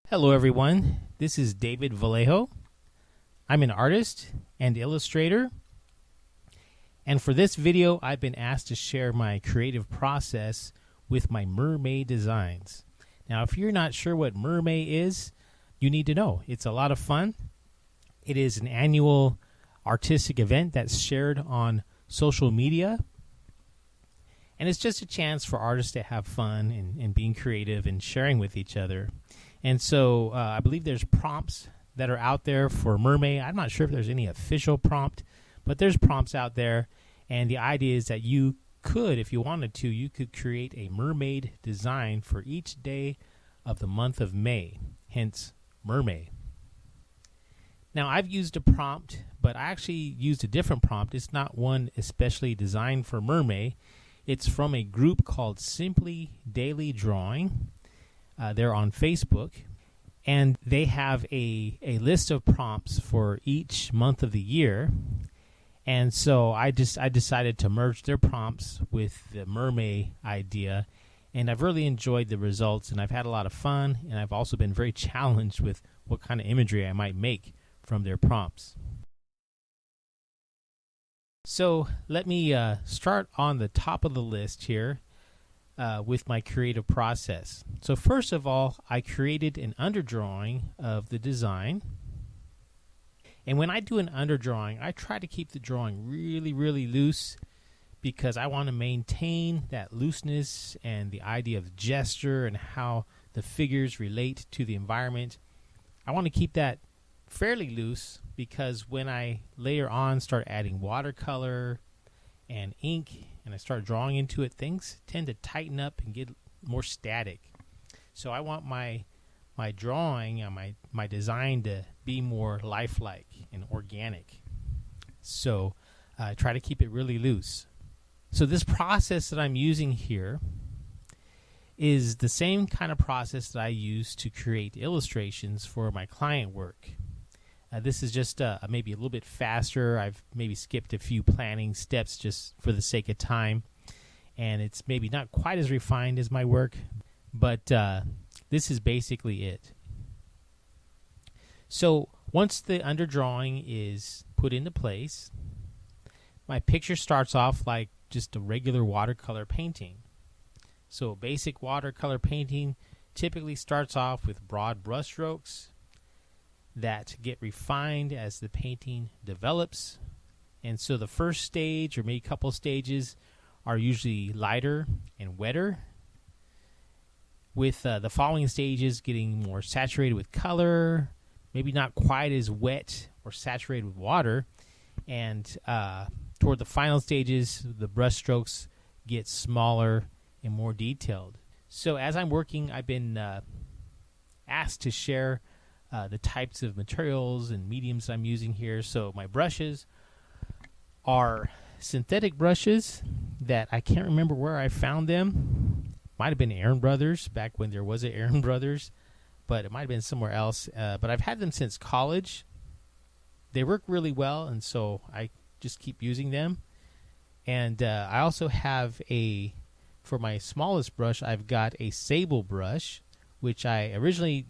Hello everyone, this is David Vallejo. I'm an artist and illustrator, and for this video I've been asked to share my creative process with my MerMay designs. Now if you're not sure what MerMay is, you need to know. It's a lot of fun. It is an annual artistic event that's shared on social media, and it's just a chance for artists to have fun and being creative and sharing with each other. And so I believe there's prompts that are out there for MerMay. I'm not sure if there's any official prompt, but there's prompts out there. And the idea is that you could, if you wanted to, you could create a mermaid design for each day of the month of May, hence MerMay. Now, I've used a prompt, but I actually used a different prompt. It's not one especially designed for MerMay. It's from a group called Simply Daily Drawing. They're on Facebook, and they have a list of prompts for each month of the year. And so I decided to merge their prompts with the MerMay idea, and I've really enjoyed the results, and I've had a lot of fun, and I've also been very challenged with what kind of imagery I might make from their prompts. So let me start on the top of the list here. With my creative process. So first of all, I created an underdrawing of the design. And when I do an underdrawing, I try to keep the drawing really, really loose because I want to maintain that looseness and the idea of gesture and how the figures relate to the environment. I want to keep that fairly loose because when I later on start adding watercolor and ink and I start drawing into it, things tend to tighten up and get more static. So I want my drawing and my design to be more lifelike and organic. So I try to keep it really loose. So this process that I'm using here is the same kind of process that I use to create illustrations for my client work. This is just maybe a little bit faster. I've maybe skipped a few planning steps just for the sake of time. And it's maybe not quite as refined as my work, but this is basically it. So once the underdrawing is put into place, my picture starts off like just a regular watercolor painting. So basic watercolor painting typically starts off with broad brush strokes that get refined as the painting develops. And so the first stage or maybe a couple stages are usually lighter and wetter, with the following stages getting more saturated with color, maybe not quite as wet or saturated with water, and toward the final stages the brush strokes get smaller and more detailed. So as I'm working, I've been asked to share the types of materials and mediums I'm using here. So my brushes are synthetic brushes that I can't remember where I found them. Might have been Aaron Brothers back when there was an Aaron Brothers, but it might have been somewhere else. But I've had them since college. They work really well, and so I just keep using them. And I also have for my smallest brush, I've got a Sable Brush, which I originally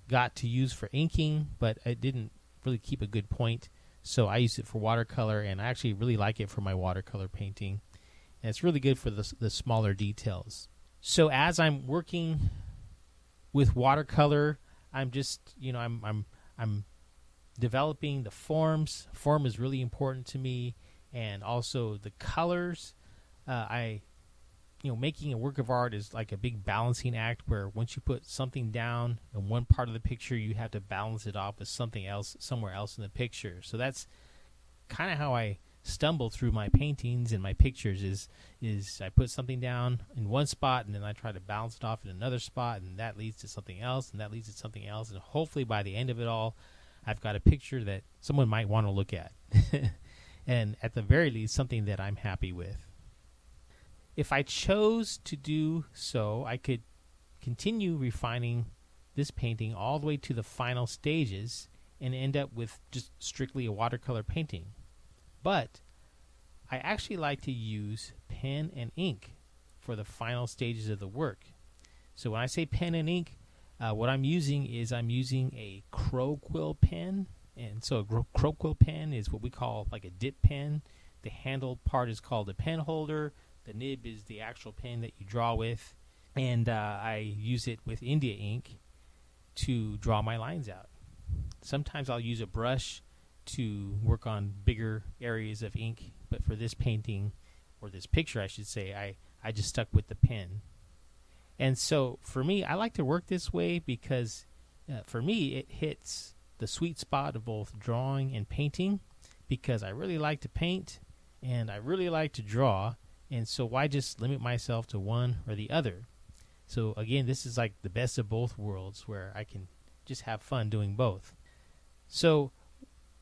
got to use for inking, but it didn't really keep a good point, so I used it for watercolor, and I actually really like it for my watercolor painting, and it's really good for the smaller details. So as I'm working with watercolor, I'm just I'm developing the forms. Form is really important to me, and also the colors. Making a work of art is like a big balancing act where once you put something down in one part of the picture, you have to balance it off with something else somewhere else in the picture. So that's kind of how I stumble through my paintings and my pictures is I put something down in one spot and then I try to balance it off in another spot, and that leads to something else, and that leads to something else, and hopefully by the end of it all, I've got a picture that someone might want to look at. And at the very least, something that I'm happy with. If I chose to do so, I could continue refining this painting all the way to the final stages and end up with just strictly a watercolor painting. But I actually like to use pen and ink for the final stages of the work. So when I say pen and ink, What I'm using is a crow quill pen. And so a crow quill pen is what we call like a dip pen. The handle part is called a pen holder. The nib is the actual pen that you draw with. And I use it with India ink to draw my lines out. Sometimes I'll use a brush to work on bigger areas of ink. But for this painting, or this picture I should say, I just stuck with the pen. And so for me, I like to work this way because for me it hits the sweet spot of both drawing and painting, because I really like to paint and I really like to draw, and so why just limit myself to one or the other? So again, this is like the best of both worlds where I can just have fun doing both. So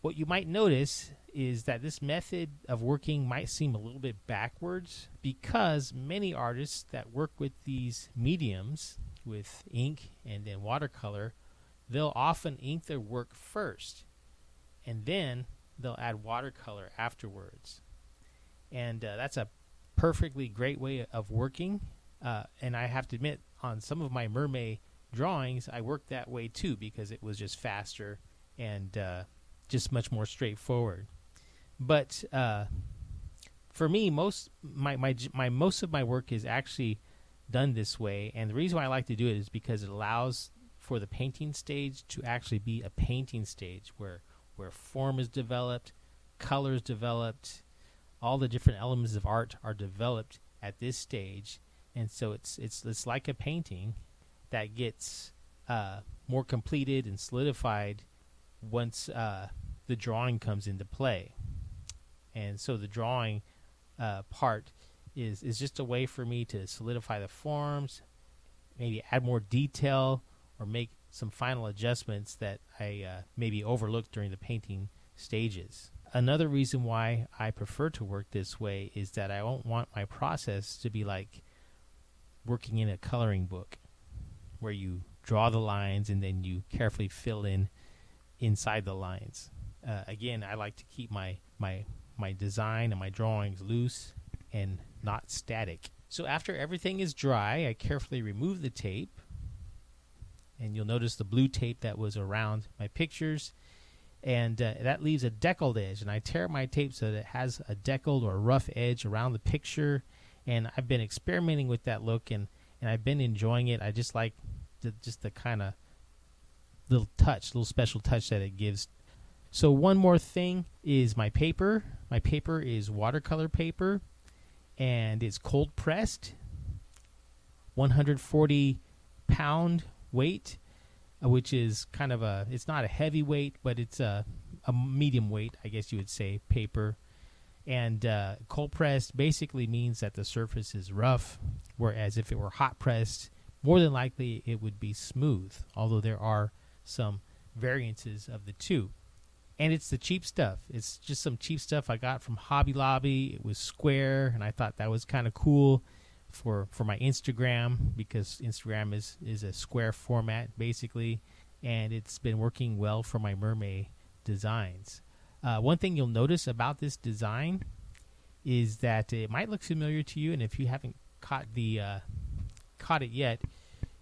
what you might notice is that this method of working might seem a little bit backwards, because many artists that work with these mediums, with ink and then watercolor, they'll often ink their work first, and then they'll add watercolor afterwards. And that's a perfectly great way of working. And I have to admit, on some of my MerMay drawings, I worked that way too, because it was just faster and just much more straightforward. But for me, most of my work is actually done this way, and the reason why I like to do it is because it allows for the painting stage to actually be a painting stage where form is developed, color is developed, all the different elements of art are developed at this stage, and so it's like a painting that gets more completed and solidified once the drawing comes into play. And so the drawing part is just a way for me to solidify the forms, maybe add more detail, or make some final adjustments that I maybe overlooked during the painting stages. Another reason why I prefer to work this way is that I don't want my process to be like working in a coloring book, where you draw the lines and then you carefully fill in inside the lines. Again, I like to keep my design and my drawings loose and not static. So after everything is dry, I carefully remove the tape, and you'll notice the blue tape that was around my pictures, and that leaves a deckled edge, and I tear my tape so that it has a deckled or rough edge around the picture. And I've been experimenting with that look, and I've been enjoying it. I just like the kind of little special touch that it gives. So one more thing is my paper. My paper is watercolor paper, and it's cold pressed, 140 pound weight, which is kind of it's not a heavy weight, but it's a medium weight, I guess you would say, paper. And cold pressed basically means that the surface is rough, whereas if it were hot pressed, more than likely it would be smooth, although there are some variances of the two. And it's the cheap stuff. It's just some cheap stuff I got from Hobby Lobby. It was square, and I thought that was kind of cool for my Instagram, because Instagram is a square format basically, and it's been working well for my MerMay designs. One thing you'll notice about this design is that it might look familiar to you, and if you haven't caught it yet,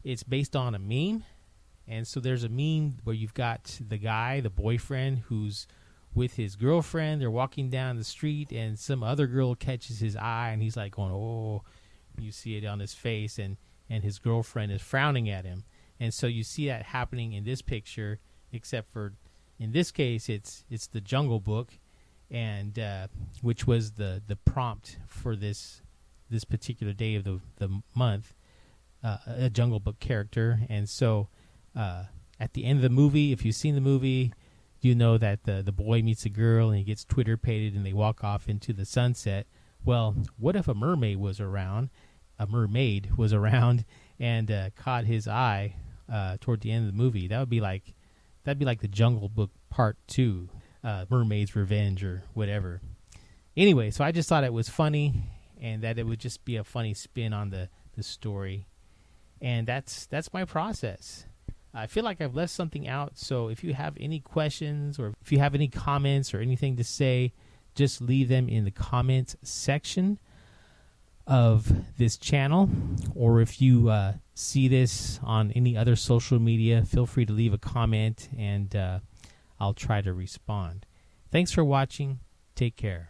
it's based on a meme. And so there's a meme where you've got the boyfriend, who's with his girlfriend. They're walking down the street, and some other girl catches his eye, and he's like going, oh. You see it on his face, and his girlfriend is frowning at him. And so you see that happening in this picture, except for in this case it's the Jungle Book, and which was the prompt for this particular day of the month, a Jungle Book character. And so at the end of the movie, if you've seen the movie, you know that the boy meets a girl and he gets Twitter-pated and they walk off into the sunset. Well, what if a mermaid was around and caught his eye toward the end of the movie? That'd be like the Jungle Book Part 2, Mermaid's Revenge or whatever. Anyway, so I just thought it was funny, and that it would just be a funny spin on the story. And that's my process. I feel like I've left something out, so if you have any questions or if you have any comments or anything to say, just leave them in the comments section. of this channel, or if you see this on any other social media, feel free to leave a comment and I'll try to respond. Thanks for watching. Take care.